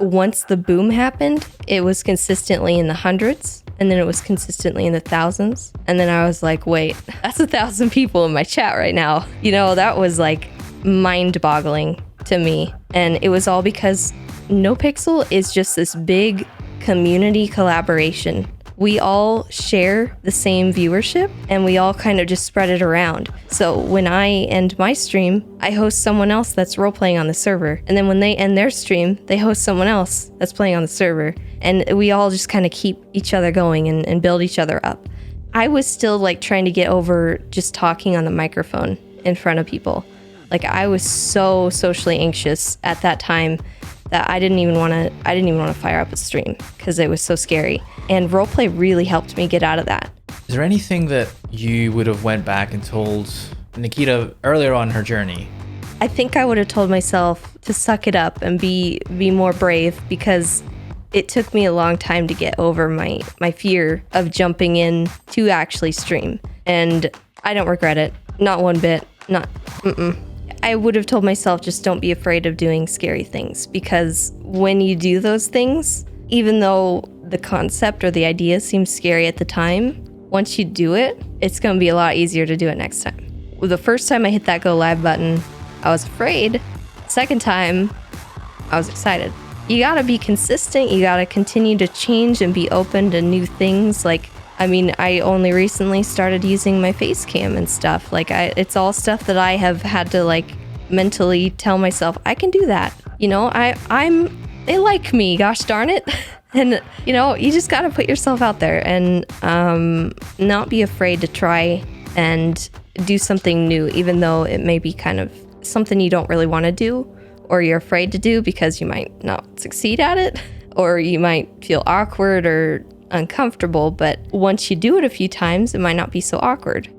once the boom happened, it was consistently in the hundreds, and then it was consistently in the thousands. And then I was like, wait, that's 1,000 people in my chat right now. You know, that was like mind-boggling to me. And it was all because Nopixel is just this big community collaboration. We all share the same viewership and we all kind of just spread it around. So when I end my stream, I host someone else that's role playing on the server. And then when they end their stream, they host someone else that's playing on the server. And we all just kind of keep each other going and build each other up. I was still like trying to get over just talking on the microphone in front of people. Like I was so socially anxious at that time that I didn't even want to fire up a stream because it was so scary. And roleplay really helped me get out of that. Is there anything that you would have went back and told Nakkida earlier on her journey? I think I would have told myself to suck it up and be more brave, because it took me a long time to get over my fear of jumping in to actually stream. And I don't regret it. Not one bit. I would have told myself, just don't be afraid of doing scary things, because when you do those things, even though the concept or the idea seems scary at the time, once you do it, it's going to be a lot easier to do it next time. The first time I hit that go live button, I was afraid. Second time, I was excited. You got to be consistent. You got to continue to change and be open to new things. Like, I mean, I only recently started using my face cam and stuff. Like, it's all stuff that I have had to like mentally tell myself I can do that. You know, they like me, gosh darn it. And you know, you just got to put yourself out there and not be afraid to try and do something new, even though it may be kind of something you don't really want to do, or you're afraid to do because you might not succeed at it, or you might feel awkward or uncomfortable. But once you do it a few times, it might not be so awkward.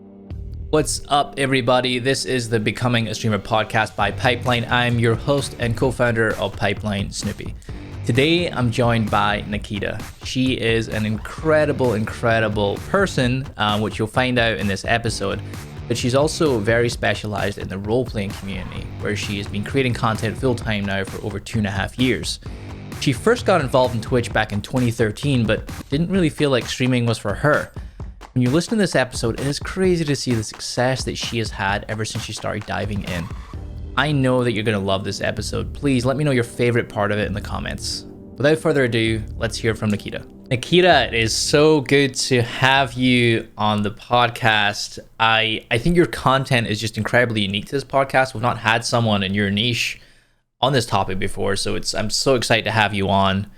What's up, everybody? This is the Becoming a Streamer podcast by Pipeline. I'm your host and co-founder of Pipeline, Snoopeh. Today, I'm joined by Nakkida. She is an incredible person, which you'll find out in this episode. But she's also very specialized in the role-playing community, where she has been creating content full-time now for over 2.5 years. She first got involved in Twitch back in 2013, but didn't really feel like streaming was for her. When you listen to this episode, it is crazy to see the success that she has had ever since she started diving in. I know that you're going to love this episode. Please let me know your favorite part of it in the comments. Without further ado, let's hear from Nakkida. Nakkida, it is so good to have you on the podcast. I think your content is just incredibly unique to this podcast. We've not had someone in your niche on this topic before, so I'm so excited to have you on.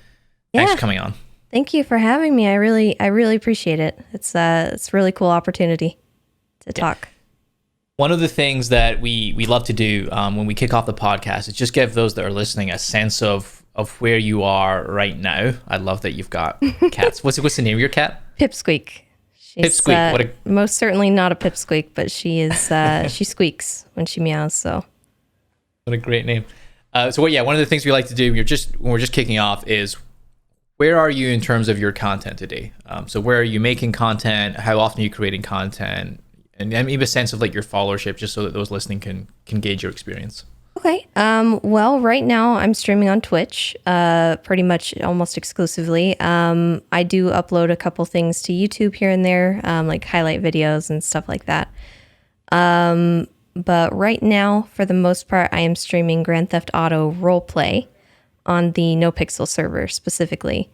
Thanks for coming on. Thank you for having me. I really appreciate it. It's a really cool opportunity to talk. One of the things that we love to do when we kick off the podcast is just give those that are listening a sense of where you are right now. I love that you've got cats. What's the name of your cat? Pipsqueak. She's Pipsqueak. Most certainly not a pipsqueak, but she is. She squeaks when she meows. So. What a great name. One of the things we like to do when we're just kicking off is, where are you in terms of your content today? So where are you making content? How often are you creating content? And maybe a sense of like your followership, just so that those listening can gauge your experience. Okay. Well, right now I'm streaming on Twitch, pretty much almost exclusively. I do upload a couple things to YouTube here and there, like highlight videos and stuff like that. But right now, for the most part, I am streaming Grand Theft Auto roleplay on the Nopixel server specifically,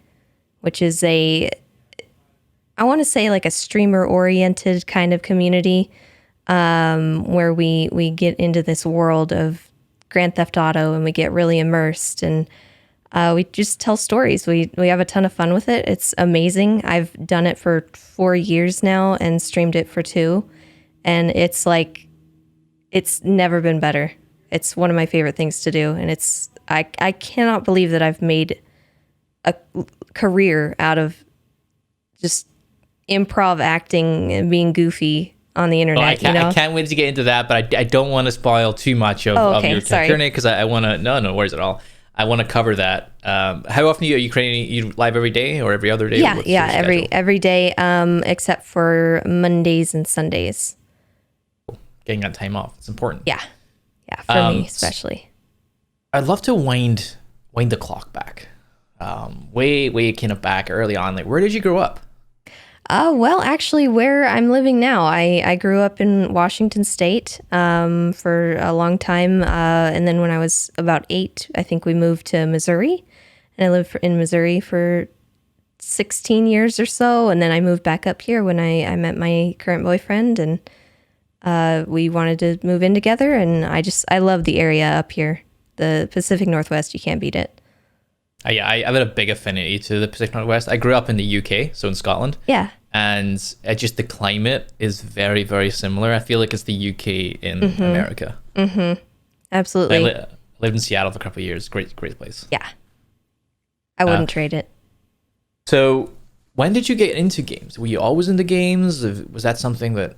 which is I want to say like a streamer-oriented kind of community, where we get into this world of Grand Theft Auto and we get really immersed, and we just tell stories. We have a ton of fun with it. It's amazing. I've done it for 4 years now and streamed it for 2, and it's like, it's never been better. It's one of my favorite things to do, and I cannot believe that I've made a career out of just improv acting and being goofy on the internet. I can't wait to get into that, but I don't want to spoil too much of your journey, because I want to. No worries at all. I want to cover that. How often are you creating? You live every day or every other day? Yeah, every day, except for Mondays and Sundays. Getting that time off, it's important. Yeah, for me especially. I'd love to wind the clock back. way kind of back early on. Like, where did you grow up? Well, actually, where I'm living now, I grew up in Washington State for a long time. And then when I was about 8, I think we moved to Missouri. And I lived in Missouri for 16 years or so. And then I moved back up here when I met my current boyfriend. And we wanted to move in together. And I love the area up here. The Pacific Northwest, you can't beat it. Yeah, I have a big affinity to the Pacific Northwest. I grew up in the UK, so in Scotland. Yeah. And just the climate is very, very similar. I feel like it's the UK in America. Mm-hmm. Absolutely. I lived in Seattle for a couple of years. Great place. Yeah. I wouldn't trade it. So when did you get into games? Were you always into games? Was that something that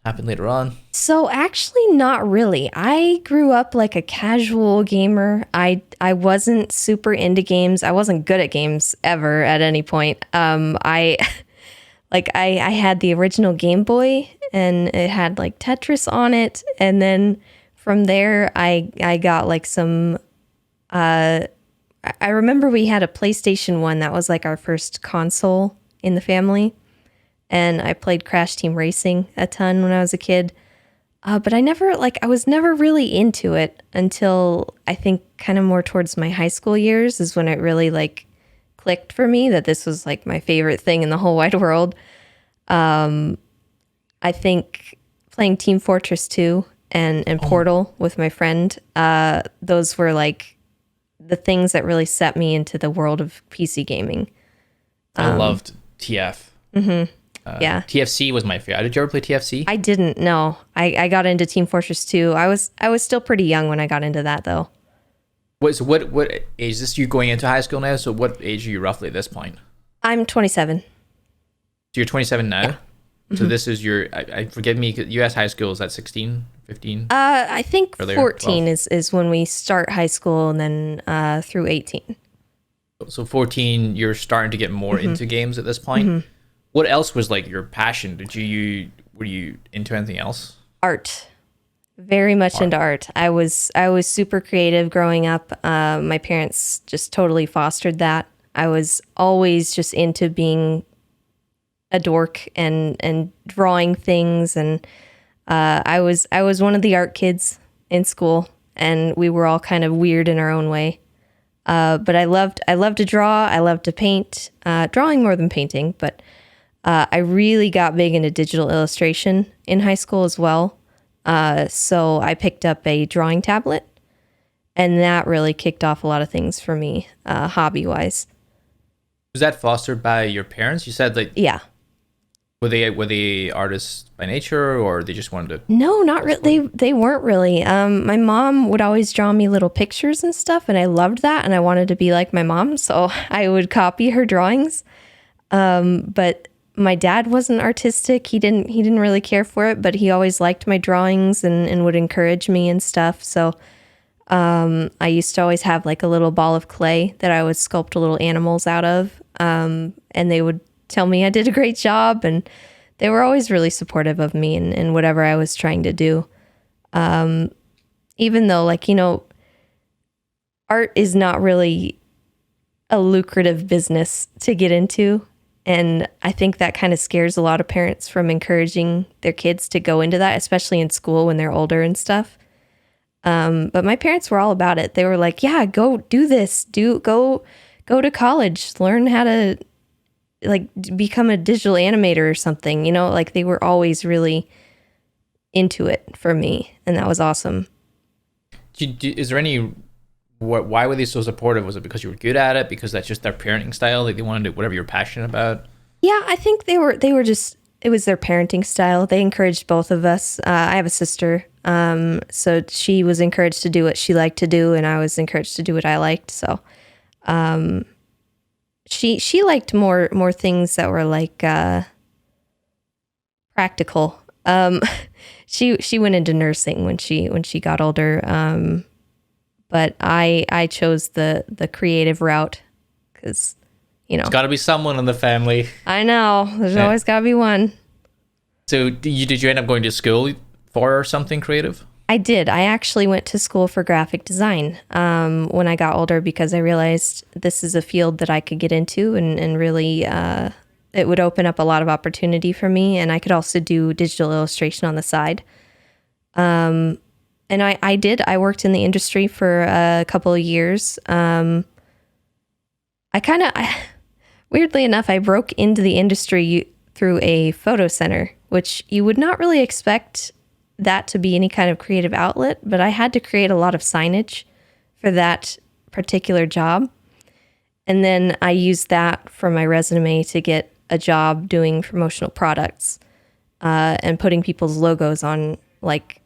happened later on? So actually not really. I grew up like a casual gamer. I wasn't super into games. I wasn't good at games ever at any point. I had the original Game Boy and it had like Tetris on it. And then from there, I got like some, I remember we had a PlayStation 1 that was like our first console in the family. And I played Crash Team Racing a ton when I was a kid. But I was never really into it until I think kind of more towards my high school years is when it really like clicked for me that this was like my favorite thing in the whole wide world. I think playing Team Fortress 2 and Portal with my friend, those were like the things that really set me into the world of PC gaming. I loved TF. Mm-hmm. Yeah. TFC was my favorite. Did you ever play TFC? I didn't, no. I got into Team Fortress 2. I was still pretty young when I got into that though. What age is this? You going into high school now? So what age are you roughly at this point? I'm 27. So you're 27 now? Yeah. So this is your, forgive me, US high school, is that 16, 15? I think earlier, 14 12? is when we start high school and then through 18. So 14, you're starting to get more into games at this point. Mm-hmm. What else was like your passion? Were you into anything else? Art. Very much into art. I was super creative growing up. My parents just totally fostered that. I was always just into being a dork and drawing things, and I was one of the art kids in school, and we were all kind of weird in our own way. But I loved to draw. I loved to paint. Drawing more than painting, but I really got big into digital illustration in high school as well. So I picked up a drawing tablet, and that really kicked off a lot of things for me, hobby-wise. Was that fostered by your parents? You said like yeah. Were they artists by nature, or they just wanted to? No, not really. They weren't really. My mom would always draw me little pictures and stuff, and I loved that, and I wanted to be like my mom, so I would copy her drawings. But my dad wasn't artistic. He didn't really care for it, but he always liked my drawings and would encourage me and stuff. So I used to always have like a little ball of clay that I would sculpt little animals out of, and they would tell me I did a great job, and they were always really supportive of me and whatever I was trying to do. Even though, like, art is not really a lucrative business to get into. And I think that kind of scares a lot of parents from encouraging their kids to go into that, especially in school when they're older and stuff. But my parents were all about it. They were like, yeah, go do this, go to college, learn how to like become a digital animator or something, like they were always really into it for me. And that was awesome. Is there any, why were they so supportive? Was it because you were good at it? Because that's just their parenting style? Like they wanted to do whatever you're passionate about? Yeah, I think they were just, it was their parenting style. They encouraged both of us. I have a sister. So she was encouraged to do what she liked to do, and I was encouraged to do what I liked. So, she liked more things that were like practical. She went into nursing when she got older. But I chose the creative route because it's got to be someone in the family. I know there's always got to be one. So did you end up going to school for something creative? I did. I actually went to school for graphic design when I got older because I realized this is a field that I could get into and really it would open up a lot of opportunity for me. And I could also do digital illustration on the side. And I did. I worked in the industry for a couple of years. Weirdly enough, I broke into the industry through a photo center, which you would not really expect that to be any kind of creative outlet, but I had to create a lot of signage for that particular job. And then I used that for my resume to get a job doing promotional products and putting people's logos on like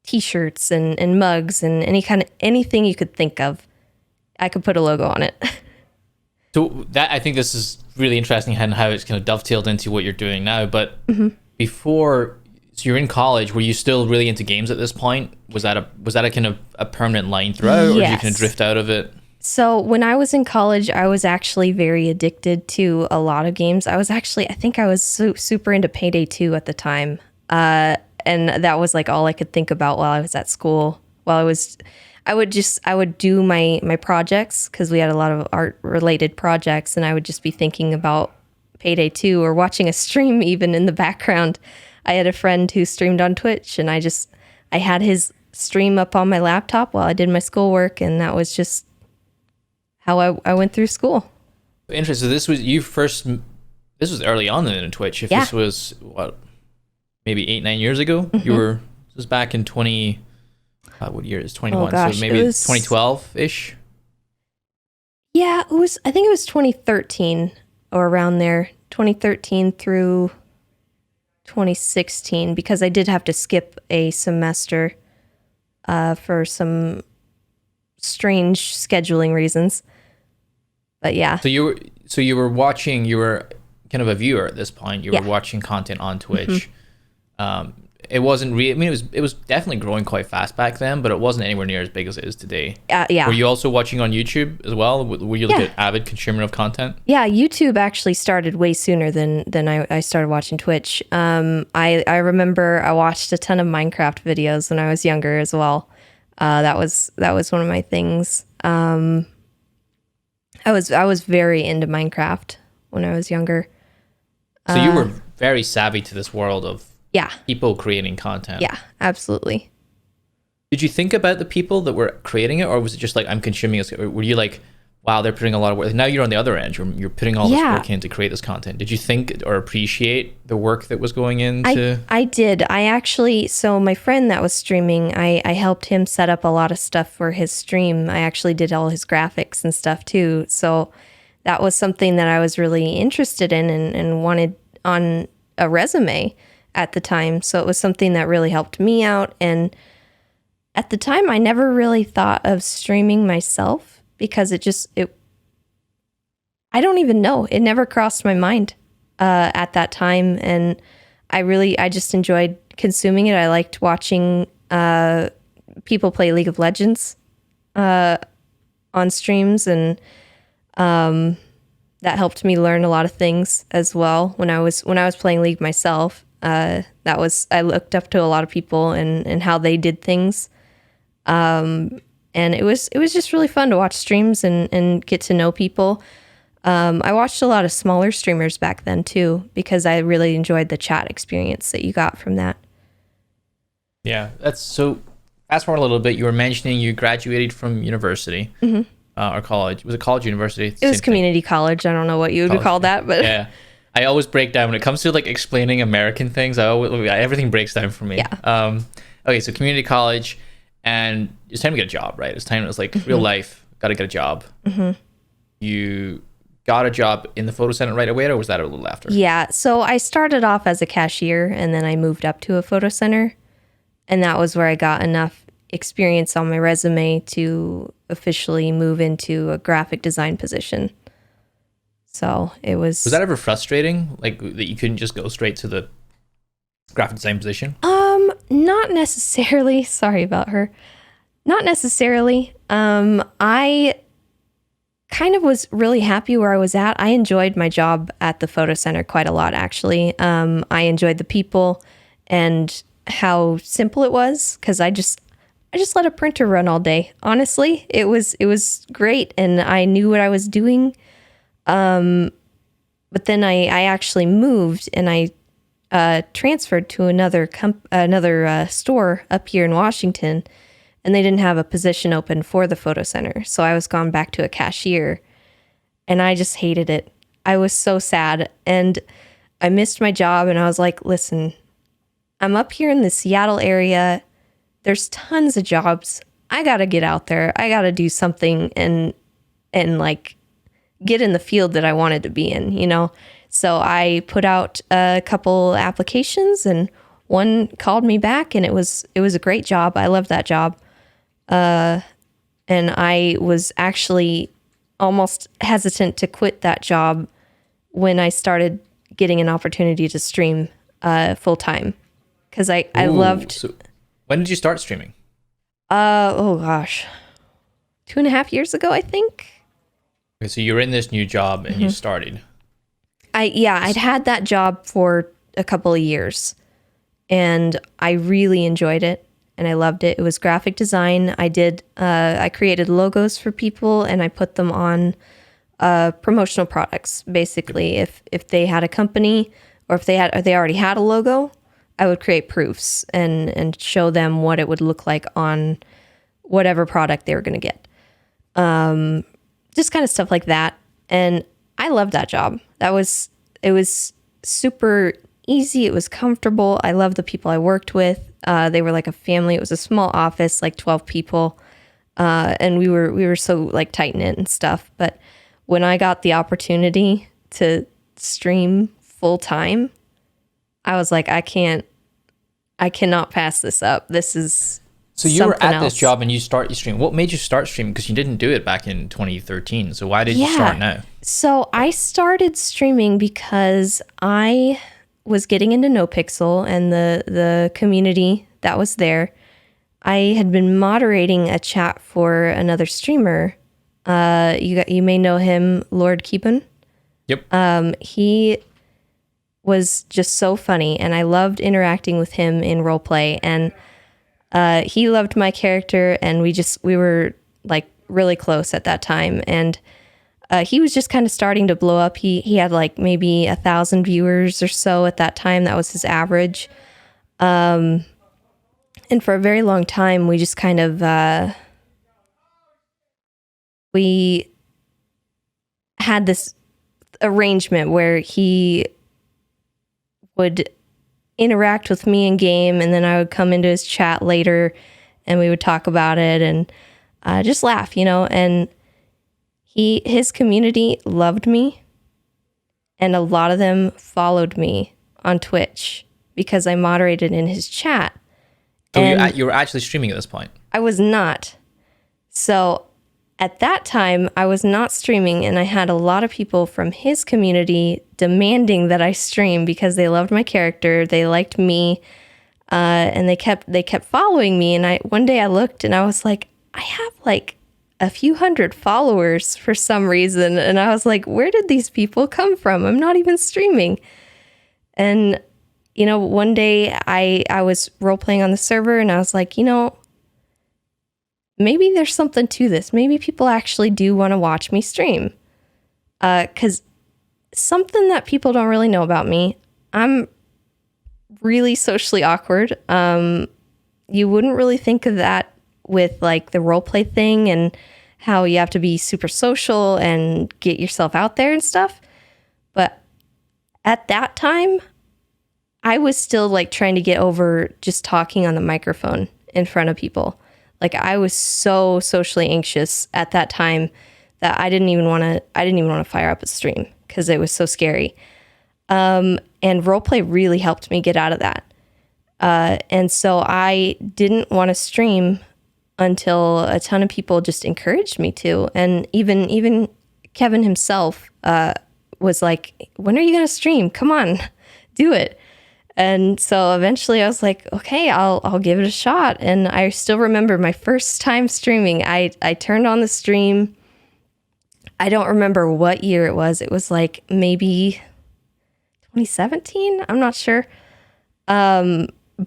t-shirts and mugs and anything you could think of. I could put a logo on it. So that, I think this is really interesting and how it's kind of dovetailed into what you're doing now. But before, so you're in college, were you still really into games at this point? Was that a kind of a permanent line throughout, or did you kind of drift out of it? So when I was in college, I was actually very addicted to a lot of games. I think I was super into Payday 2 at the time. And that was like all I could think about while I was at school. I would do my projects because we had a lot of art related projects, and I would just be thinking about Payday 2 or watching a stream even in the background. I had a friend who streamed on Twitch, and I had his stream up on my laptop while I did my schoolwork, and that was just how I went through school. Interesting. So this was early on in Twitch. If this was maybe 8-9 years ago, this was back in 20. What year is 21? So maybe 2012-ish? Yeah, I think it was 2013 or around there. 2013 through 2016, because I did have to skip a semester for some strange scheduling reasons. But yeah. So you were watching, you were kind of a viewer at this point. You were watching content on Twitch. It wasn't really, I mean, it was definitely growing quite fast back then, but it wasn't anywhere near as big as it is today. Yeah. Were you also watching on YouTube as well? Were you like an avid consumer of content? Yeah, YouTube actually started way sooner than I started watching Twitch. I remember I watched a ton of Minecraft videos when I was younger as well. That was one of my things. I was very into Minecraft when I was younger. So you were very savvy to this world of people creating content. Yeah, absolutely. Did you think about the people that were creating it, or was it just like, I'm consuming it? Or were you like, wow, they're putting a lot of work. Now you're on the other end. You're putting all this work in to create this content. Did you think or appreciate the work that was going into? I did. So my friend that was streaming, I helped him set up a lot of stuff for his stream. I actually did all his graphics and stuff too. So that was something that I was really interested in and wanted on a resume at the time. So it was something that really helped me out. And at the time, I never really thought of streaming myself because I don't even know. It never crossed my mind at that time. And I just enjoyed consuming it. I liked watching people play League of Legends on streams, and that helped me learn a lot of things as well. When I was playing League myself, I looked up to a lot of people and how they did things. And it was just really fun to watch streams and get to know people. I watched a lot of smaller streamers back then too, because I really enjoyed the chat experience that you got from that. Yeah, that's so. Fast forward a little bit. You were mentioning you graduated from university or college. Was it college, university? It was community college. I don't know what you would call that, but yeah. I always break down when it comes to like explaining American things. Everything breaks down for me. Yeah. Okay, so community college, and it's time to get a job, right? It's like real life. Got to get a job. You got a job in the photo center right away, or was that a little after? Yeah. So I started off as a cashier, and then I moved up to a photo center, and that was where I got enough experience on my resume to officially move into a graphic design position. So it was. Was that ever frustrating? Like that you couldn't just go straight to the graphic design position? Not necessarily. Sorry about her. Not necessarily. I kind of was really happy where I was at. I enjoyed my job at the photo center quite a lot, actually. I enjoyed the people, and how simple it was, because I just let a printer run all day. Honestly, it was great, and I knew what I was doing. But then I actually moved, and I transferred to another store up here in Washington, and they didn't have a position open for the photo center. So I was gone back to a cashier, and I just hated it. I was so sad, and I missed my job, and I was like, listen, I'm up here in the Seattle area. There's tons of jobs. I got to get out there. I got to do something and like get in the field that I wanted to be in, you know? So I put out a couple applications, and one called me back, and it was a great job. I loved that job. And I was actually almost hesitant to quit that job when I started getting an opportunity to stream full time, because I loved. So when did you start streaming? Oh gosh, 2.5 years ago, I think. Okay, so you're in this new job and you started. I'd had that job for a couple of years, and I really enjoyed it, and I loved it. It was graphic design. I created logos for people, and I put them on promotional products. Basically, if they had a company, or if they already had a logo, I would create proofs and show them what it would look like on whatever product they were going to get. Just kind of stuff like that. And I loved that job. It was super easy. It was comfortable. I loved the people I worked with. They were like a family. It was a small office, like 12 people. And we were so like tight knit and stuff. But when I got the opportunity to stream full time, I was like, I cannot pass this up. This is so you were at else. This job and you stream. What made you start streaming? Because you didn't do it back in 2013. So why did you start now? So I started streaming because I was getting into Nopixel and the community that was there. I had been moderating a chat for another streamer. You may know him, Lord Keepin. Yep. He was just so funny, and I loved interacting with him in roleplay, and he loved my character, and we were like really close at that time. And he was just kind of starting to blow up. He had like maybe 1,000 viewers or so at that time. That was his average. And for a very long time, we just kind of we had this arrangement where he would interact with me in game, and then I would come into his chat later, and we would talk about it and just laugh, you know. And his community loved me, and a lot of them followed me on Twitch because I moderated in his chat. So you were actually streaming at this point? I was not. So at that time, I was not streaming, and I had a lot of people from his community demanding that I stream because they loved my character, they liked me, and they kept following me. And one day I looked, and I was like, I have like a few hundred followers for some reason, and I was like, where did these people come from? I'm not even streaming. And you know, one day I was role playing on the server, and I was like, you know, maybe there's something to this. Maybe people actually do want to watch me stream. Because something that people don't really know about me, I'm really socially awkward. You wouldn't really think of that with like the roleplay thing and how you have to be super social and get yourself out there and stuff. But at that time, I was still like trying to get over just talking on the microphone in front of people. Like I was so socially anxious at that time that I didn't even want to fire up a stream because it was so scary. And roleplay really helped me get out of that. And so I didn't want to stream until a ton of people just encouraged me to. And even Kevin himself was like, when are you going to stream? Come on, do it. And so eventually I was like, okay, I'll give it a shot. And I still remember my first time streaming. I turned on the stream. I don't remember what year it was. It was like maybe 2017. I'm not sure.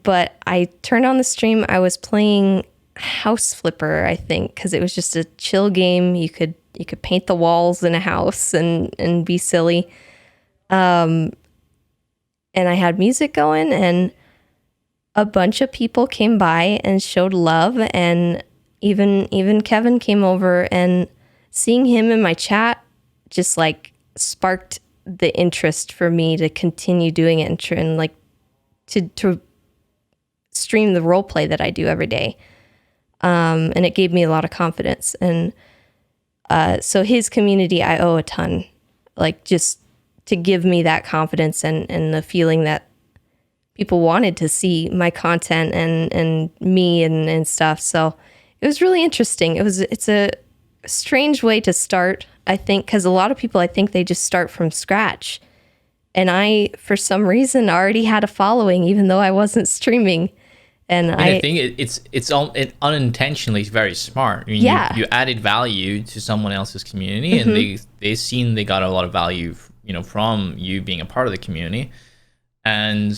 but I turned on the stream. I was playing House Flipper, I think, because it was just a chill game. You could paint the walls in a house and be silly. And I had music going, and a bunch of people came by and showed love, and even Kevin came over, and seeing him in my chat just like sparked the interest for me to continue doing it and like to stream the role play that I do every day. And it gave me a lot of confidence. And so his community, I owe a ton, like just to give me that confidence and the feeling that people wanted to see my content and me and stuff. So it was really interesting. It's a strange way to start, I think, because a lot of people, I think they just start from scratch. And I, for some reason, already had a following, even though I wasn't streaming. And I think it's unintentionally very smart. I mean, you added value to someone else's community, and they got a lot of value, from you being a part of the community. And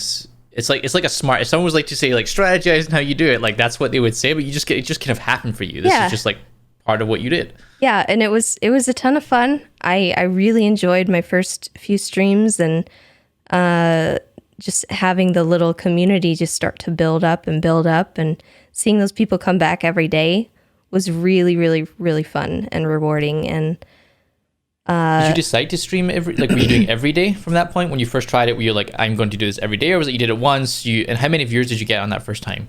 it's like a smart. If someone was like to say like strategize and how you do it, like that's what they would say, but it just kind of happened for you. This is just like part of what you did. Yeah, and it was a ton of fun. I really enjoyed my first few streams, and just having the little community just start to build up, and seeing those people come back every day was really, really, really fun and rewarding. And did you decide to stream were you doing every day from that point when you first tried it? Were you like, I'm going to do this every day, or was it you did it once? And how many viewers did you get on that first time?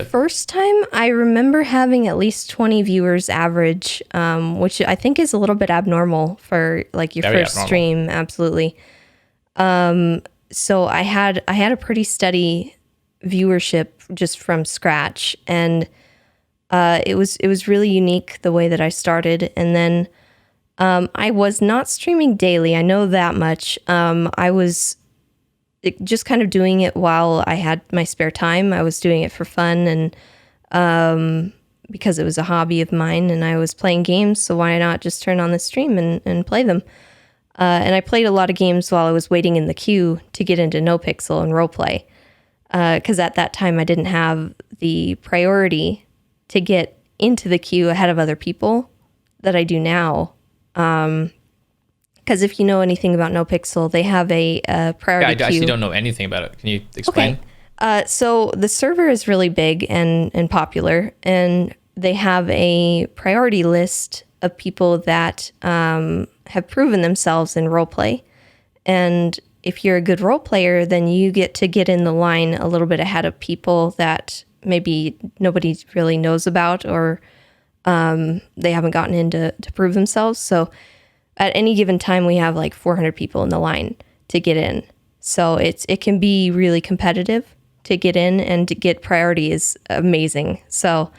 First time, I remember having at least 20 viewers average, which I think is a little bit abnormal for like your first stream. Absolutely. So I had a pretty steady viewership just from scratch, and it was really unique the way that I started. And then I was not streaming daily. I know that much. I was just kind of doing it while I had my spare time. I was doing it for fun, and because it was a hobby of mine, and I was playing games, so why not just turn on the stream and play them? And I played a lot of games while I was waiting in the queue to get into Nopixel and roleplay, because at that time I didn't have the priority to get into the queue ahead of other people that I do now. Because if you know anything about Nopixel, they have a priority queue. I actually don't know anything about it. Can you explain? Okay. So the server is really big and popular, and they have a priority list of people that have proven themselves in roleplay. And if you're a good role player, then you get to get in the line a little bit ahead of people that maybe nobody really knows about, or they haven't gotten in to prove themselves. So at any given time, we have like 400 people in the line to get in. So it can be really competitive to get in, and to get priority is amazing. So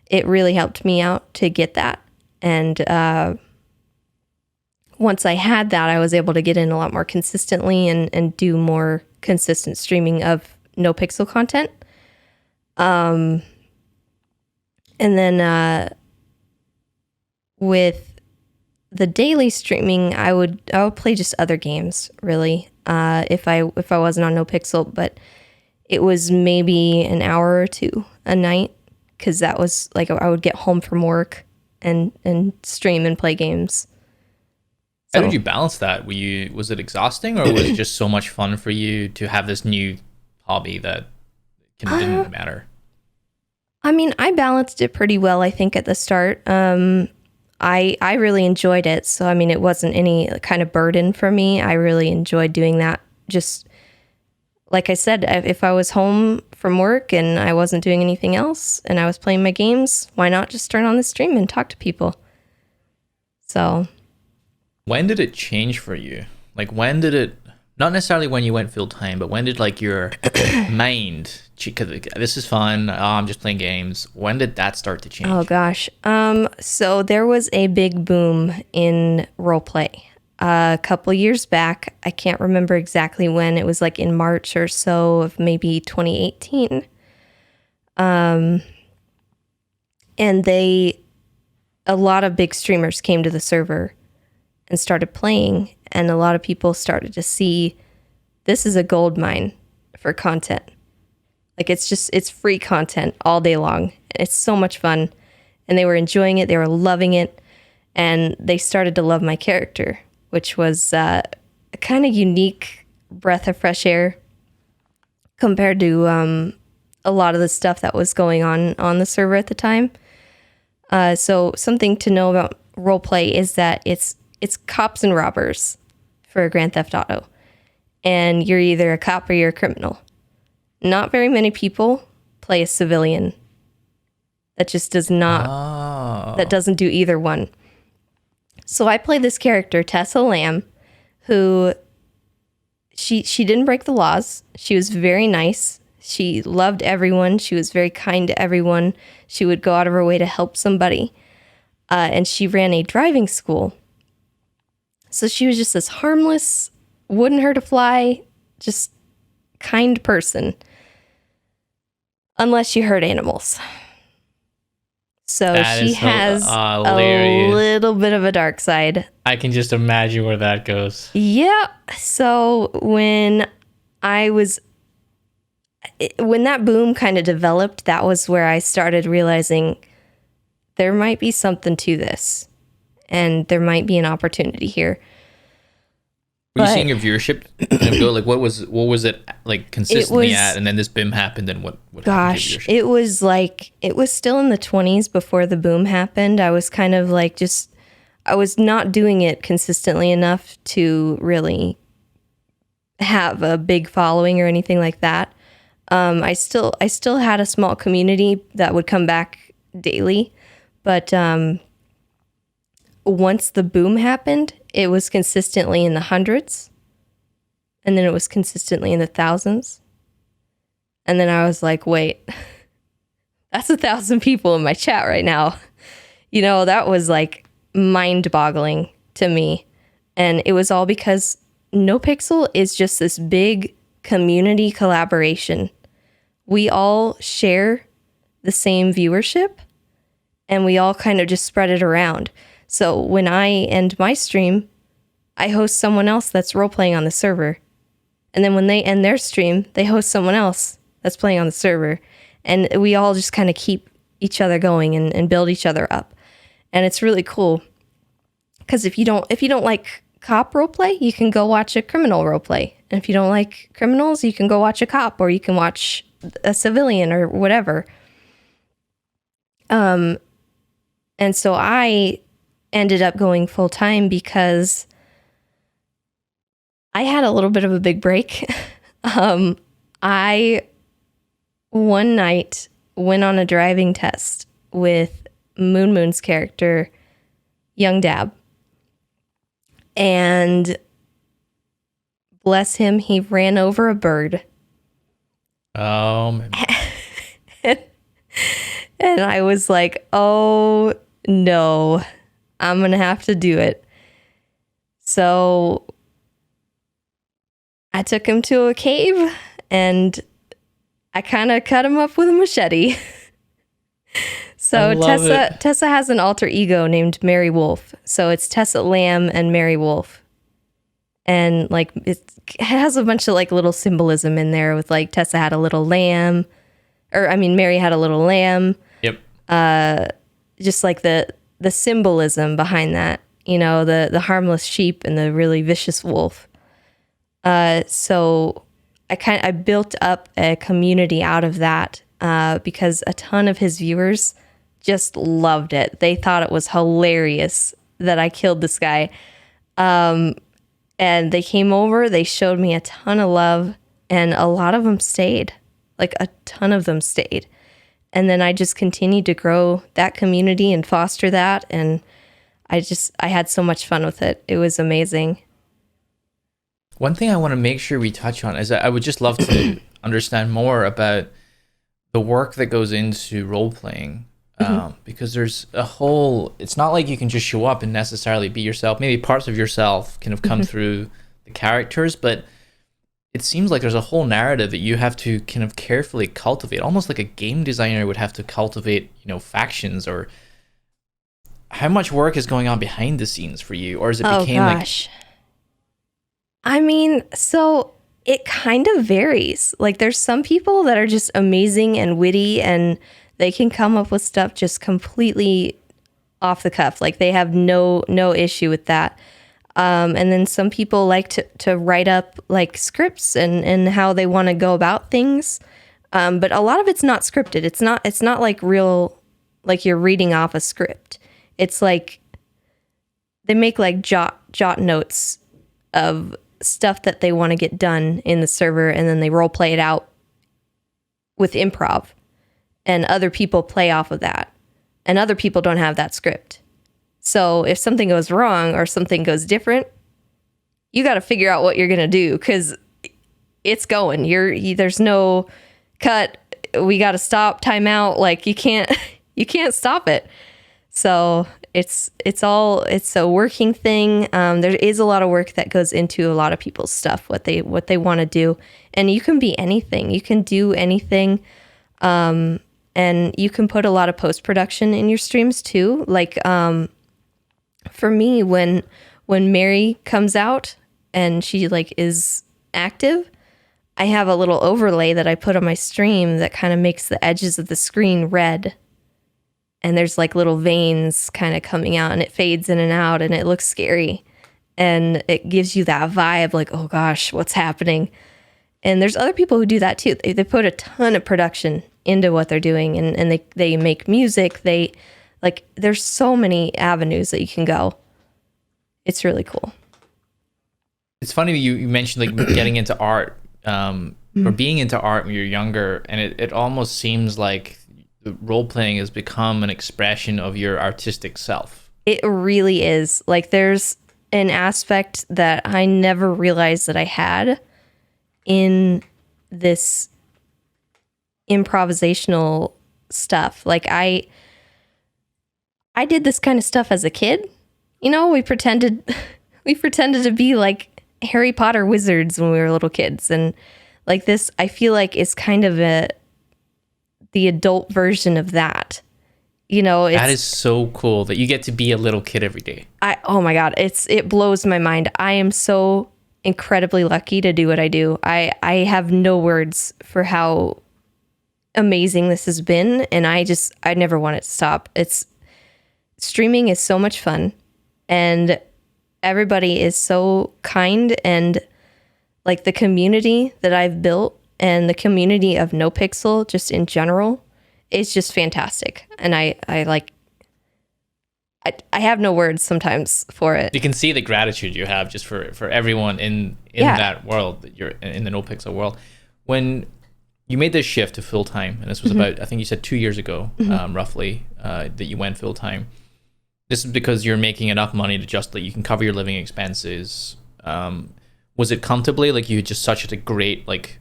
it really helped me out to get that. And once I had that, I was able to get in a lot more consistently and do more consistent streaming of Nopixel content. And then with the daily streaming, I would play just other games, really, if I wasn't on Nopixel, but it was maybe an hour or two a night, because that was like I would get home from work and stream and play games. So, how did you balance that? Was it exhausting, or was it just so much fun for you to have this new hobby that didn't matter? I mean, I balanced it pretty well, I think, at the start. I really enjoyed it. So, I mean, it wasn't any kind of burden for me. I really enjoyed doing that. Just like I said, if I was home from work and I wasn't doing anything else and I was playing my games, why not just turn on the stream and talk to people? So, when did it change for you? Like, when did it, not necessarily when you went full time, but when did like your mind, because this is fun, I'm just playing games. When did that start to change? Oh gosh. So there was a big boom in roleplay a couple years back. I can't remember exactly when. It was like in March or so of maybe 2018. And a lot of big streamers came to the server and started playing, and a lot of people started to see this is a gold mine for content. Like it's free content all day long. It's so much fun. And they were enjoying it. They were loving it. And they started to love my character, which was a kind of unique breath of fresh air compared to a lot of the stuff that was going on the server at the time. So something to know about roleplay is that it's cops and robbers for Grand Theft Auto. And you're either a cop or you're a criminal. Not very many people play a civilian. That just does not, that doesn't do either one. So I play this character, Tessa Lamb, who she didn't break the laws. She was very nice. She loved everyone. She was very kind to everyone. She would go out of her way to help somebody. And she ran a driving school. So she was just this harmless, wouldn't hurt a fly, just kind person. Unless you hurt animals. So That she is has a hilarious. little bit of a dark side. I can just imagine where that goes. Yeah. So when that boom kind of developed, that was where I started realizing there might be something to this and there might be an opportunity here. Were you seeing your viewership kind of go like what was it like consistently at, and then this boom happened, and what happened to your viewership? It was still in the 20s before the boom happened. I was kind of like I was not doing it consistently enough to really have a big following or anything like that. I still had a small community that would come back daily, but once the boom happened, it was consistently in the hundreds, and then it was consistently in the thousands. And then I was like, wait, that's 1,000 people in my chat right now. You know, that was like mind-boggling to me. And it was all because Nopixel is just this big community collaboration. We all share the same viewership, and we all kind of just spread it around. So when I end my stream, I host someone else that's role-playing on the server. And then when they end their stream, they host someone else that's playing on the server. And we all just kind of keep each other going and build each other up. And it's really cool. Because if you don't like cop roleplay, you can go watch a criminal roleplay. And if you don't like criminals, you can go watch a cop, or you can watch a civilian or whatever. And so I ended up going full time because I had a little bit of a big break. I one night went on a driving test with Moon's character, Young Dab. And bless him, he ran over a bird. Oh, man. And I was like, oh no, I'm going to have to do it. So I took him to a cave and I kind of cut him up with a machete. So Tessa has an alter ego named Mary Wolf. So it's Tessa Lamb and Mary Wolf. And like it has a bunch of like little symbolism in there with like Tessa had a little lamb, Mary had a little lamb. Yep. Just like the symbolism behind that, you know, the harmless sheep and the really vicious wolf. So I built up a community out of that because a ton of his viewers just loved it. They thought it was hilarious that I killed this guy. And they came over, they showed me a ton of love, and a lot of them stayed. Like a ton of them stayed. And then I just continued to grow that community and foster that. And I had so much fun with it. It was amazing. One thing I want to make sure we touch on is that I would just love to understand more about the work that goes into role playing. Because there's a whole, it's not like you can just show up and necessarily be yourself. Maybe parts of yourself kind of come through the characters, but it seems like there's a whole narrative that you have to kind of carefully cultivate, almost like a game designer would have to cultivate, you know, factions. Or how much work is going on behind the scenes for you? Or is it became gosh. I mean, so It kind of varies. Like there's some people that are just amazing and witty and they can come up with stuff just completely off the cuff. Like they have no issue with that. And then some people like to write up like scripts and how they want to go about things. But a lot of it's not scripted. It's not like real, like you're reading off a script. It's like they make like jot notes of stuff that they want to get done in the server, and then they role play it out with improv, and other people play off of that, and other people don't have that script. So if something goes wrong or something goes different, you got to figure out what you're going to do, because it's going. There's no cut. We got to stop, time out. Like you can't stop it. So it's a working thing. There is a lot of work that goes into a lot of people's stuff, what they want to do. And you can be anything. You can do anything. And you can put a lot of post-production in your streams too. Like, for me, when Mary comes out and she like is active, I have a little overlay that I put on my stream that kind of makes the edges of the screen red. And there's like little veins kind of coming out, and it fades in and out, and it looks scary. And it gives you that vibe like, oh gosh, what's happening? And there's other people who do that too. They put a ton of production into what they're doing, and they make music. There's so many avenues that you can go. It's really cool. It's funny you mentioned like getting into art, or being into art when you're younger, and it almost seems like role playing has become an expression of your artistic self. It really is. Like there's an aspect that I never realized that I had in this improvisational stuff. Like I did this kind of stuff as a kid. You know, we pretended to be like Harry Potter wizards when we were little kids, and like this I feel like is kind of the adult version of that. You know, that is so cool that you get to be a little kid every day. Oh my God, it blows my mind. I am so incredibly lucky to do what I do. I have no words for how amazing this has been, and I never want it to stop. Streaming is so much fun, and everybody is so kind, and like the community that I've built and the community of Nopixel just in general is just fantastic. And I have no words sometimes for it. You can see the gratitude you have just for everyone in that world, that you're in the Nopixel world. When you made this shift to full-time, and this was about, I think you said 2 years ago, roughly, that you went full-time. This is because you're making enough money to just that you can cover your living expenses. Was it comfortably, like you had just such a great, like,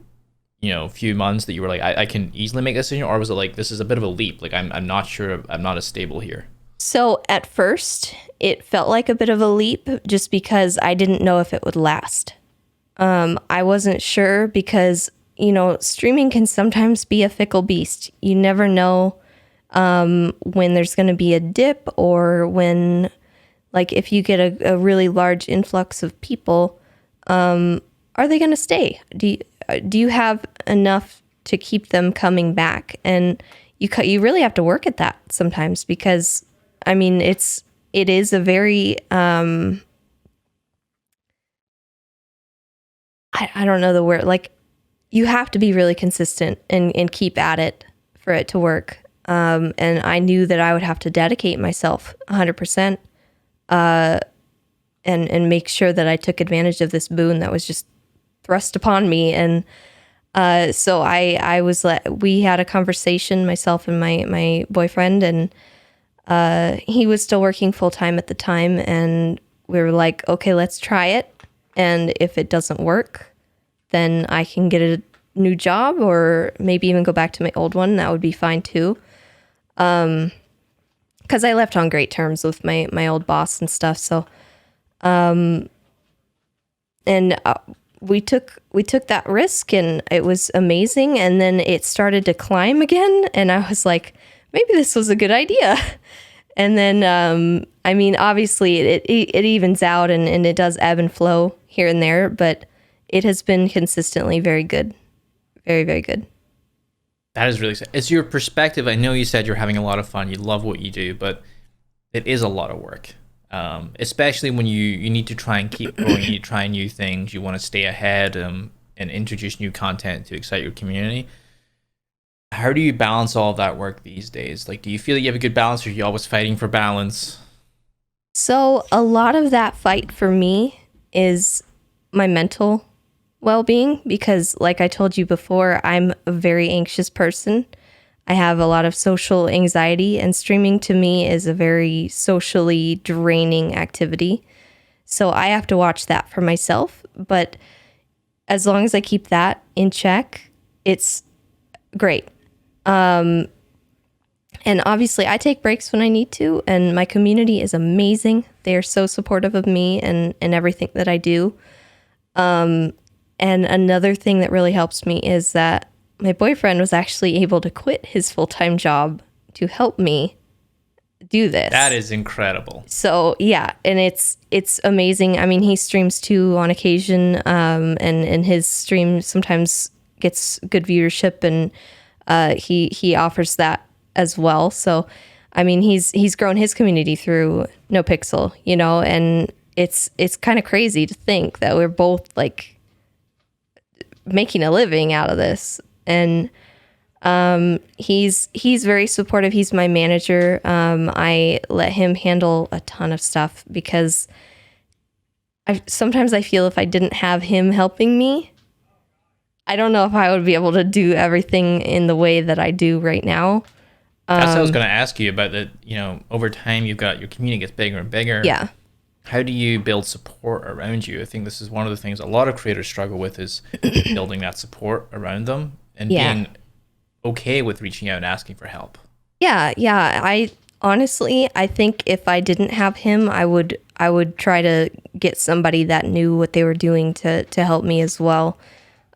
few months that you were like, I can easily make this decision? Or was it like, this is a bit of a leap, like I'm not sure, I'm not as stable here? So at first it felt like a bit of a leap just because I didn't know if it would last. I wasn't sure because, streaming can sometimes be a fickle beast. You never know when there's going to be a dip, or when, like, if you get a really large influx of people, are they going to stay? Do you have enough to keep them coming back? And you really have to work at that sometimes, because I mean it is a very I don't know the word, like you have to be really consistent and keep at it for it to work. And I knew that I would have to dedicate myself 100% and make sure that I took advantage of this boon that was just thrust upon me. And so I was we had a conversation, myself and my boyfriend, and he was still working full-time at the time, and we were like, okay, let's try it, and if it doesn't work, then I can get a new job, or maybe even go back to my old one. That would be fine too, because I left on great terms with my old boss and stuff. So we took that risk, and it was amazing. And then it started to climb again, and I was like, maybe this was a good idea. And then, I mean, obviously it evens out, and it does ebb and flow here and there, but it has been consistently very good. Very, very good. That is really sad. It's your perspective. I know you said you're having a lot of fun. You love what you do, but it is a lot of work. Especially when you need to try and keep growing, you try new things, you want to stay ahead and introduce new content to excite your community. How do you balance all of that work these days? Like, do you feel like you have a good balance, or are you always fighting for balance? So a lot of that fight for me is my mental well-being, because like I told you before, I'm a very anxious person. I have a lot of social anxiety, and streaming to me is a very socially draining activity. So I have to watch that for myself. But as long as I keep that in check, it's great. And obviously I take breaks when I need to, and my community is amazing. They are so supportive of me and everything that I do. And another thing that really helps me is that my boyfriend was actually able to quit his full-time job to help me do this. That is incredible. So yeah, and it's amazing. I mean, he streams too on occasion, and his stream sometimes gets good viewership, and he offers that as well. So I mean, he's grown his community through Nopixel, you know, and it's kind of crazy to think that we're both like making a living out of this. And he's very supportive. He's my manager. I let him handle a ton of stuff because sometimes I feel if I didn't have him helping me, I don't know if I would be able to do everything in the way that I do right now. That's what I was going to ask you about. That, you know, over time you've got your community gets bigger and bigger. Yeah. How do you build support around you? I think this is one of the things a lot of creators struggle with, is building that support around them and being okay with reaching out and asking for help. Yeah. I honestly, I think if I didn't have him, I would try to get somebody that knew what they were doing to help me as well.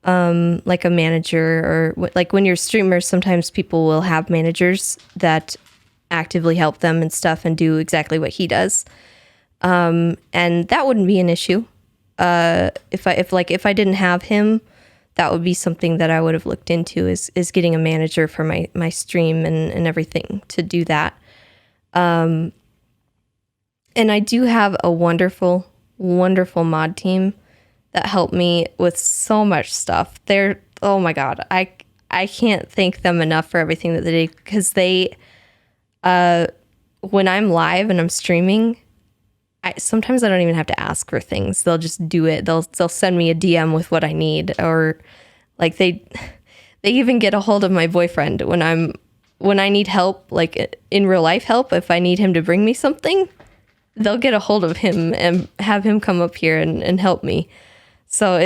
Like a manager, or like when you're streamers, sometimes people will have managers that actively help them and stuff and do exactly what he does. And that wouldn't be an issue. If I didn't have him, that would be something that I would have looked into, is getting a manager for my stream and everything to do that. And I do have a wonderful, wonderful mod team that helped me with so much stuff. Oh my God, I can't thank them enough for everything that they do, because they, when I'm live and I'm streaming, sometimes I don't even have to ask for things. They'll just do it. They'll send me a DM with what I need, or like they even get a hold of my boyfriend when I need help, like in real life help. If I need him to bring me something, they'll get a hold of him and have him come up here and help me. So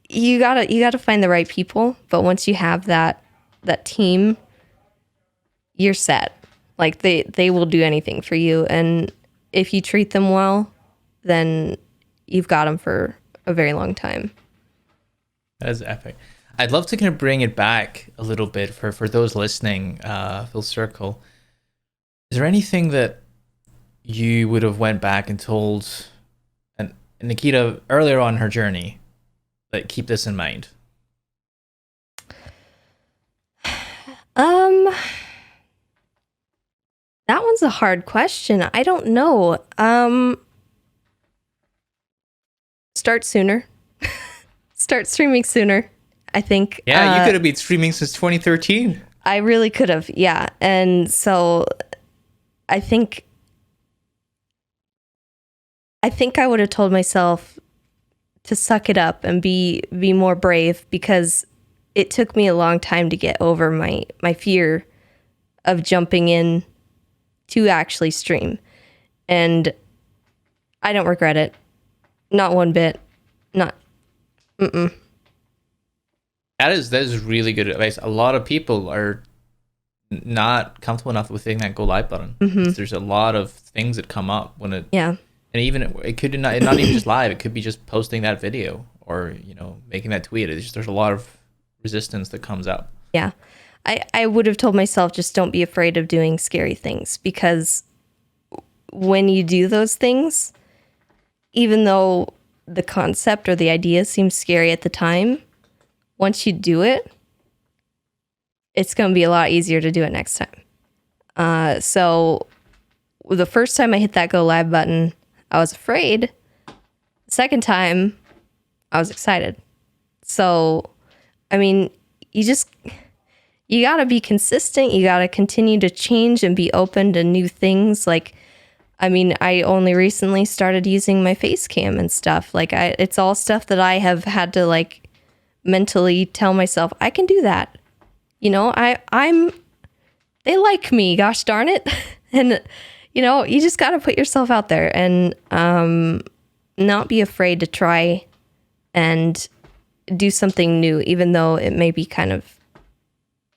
you gotta find the right people. But once you have that team, you're set. Like they will do anything for you, and if you treat them well, then you've got them for a very long time. That is epic. I'd love to kind of bring it back a little bit for those listening, full circle. Is there anything that you would have went back and told Nakkida earlier on her journey, that keep this in mind? That one's a hard question. I don't know. Start sooner. Start streaming sooner, I think. Yeah, you could have been streaming since 2013. I really could have, yeah. And so I think I would have told myself to suck it up and be more brave, because it took me a long time to get over my fear of jumping in to actually stream. And I don't regret it. Not one bit. That is really good advice. A lot of people are not comfortable enough with hitting that go live button. Mm-hmm. There's a lot of things that come up when it, yeah. And even it could not even just live. It could be just posting that video, or, you know, making that tweet. There's a lot of resistance that comes up. Yeah. I would have told myself, just don't be afraid of doing scary things, because when you do those things, even though the concept or the idea seems scary at the time, once you do it, it's going to be a lot easier to do it next time. So the first time I hit that go live button, I was afraid. The second time, I was excited. So, I mean, you got to be consistent. You got to continue to change and be open to new things. Like, I mean, I only recently started using my face cam and stuff. Like, it's all stuff that I have had to like mentally tell myself, I can do that. You know, they like me, gosh darn it. And, you know, you just got to put yourself out there and not be afraid to try and do something new, even though it may be kind of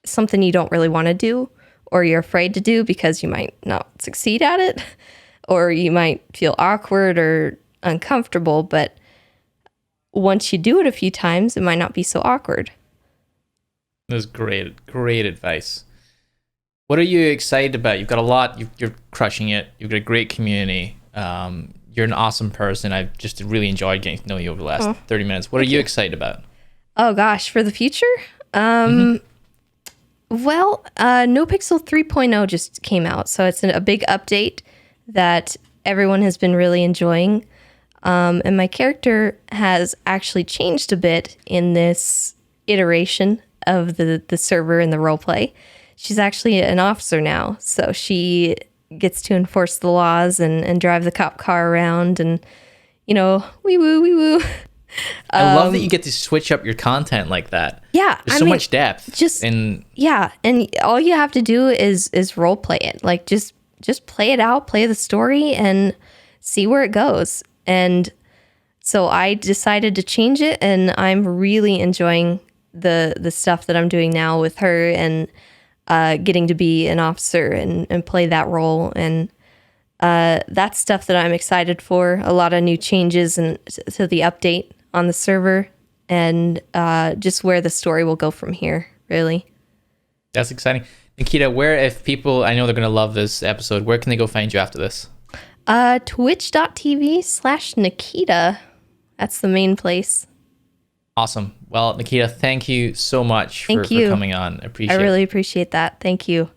something you don't really want to do, or you're afraid to do because you might not succeed at it, or you might feel awkward or uncomfortable. But once you do it a few times, it might not be so awkward. That's great advice. What are you excited about? You've got a lot. You're crushing it. You've got a great community. You're an awesome person. I've just really enjoyed getting to know you over the last 30 minutes. What are you excited about? Oh gosh, for the future? Well, Nopixel 3.0 just came out, so it's a big update that everyone has been really enjoying. And my character has actually changed a bit in this iteration of the server and the roleplay. She's actually an officer now, so she gets to enforce the laws and drive the cop car around and, you know, wee woo. I love that you get to switch up your content like that. Yeah. There's so much depth. And all you have to do is role play it. Like just play it out, play the story and see where it goes. And so I decided to change it, and I'm really enjoying the stuff that I'm doing now with her and getting to be an officer and play that role. And that's stuff that I'm excited for. A lot of new changes and to the update on the server, and just where the story will go from here, really. That's exciting. Nakkida, where, if people, I know they're going to love this episode, where can they go find you after this? Twitch.tv/Nakkida. That's the main place. Awesome. Well, Nakkida, thank you so much for coming on. I appreciate it. I really appreciate that. Thank you.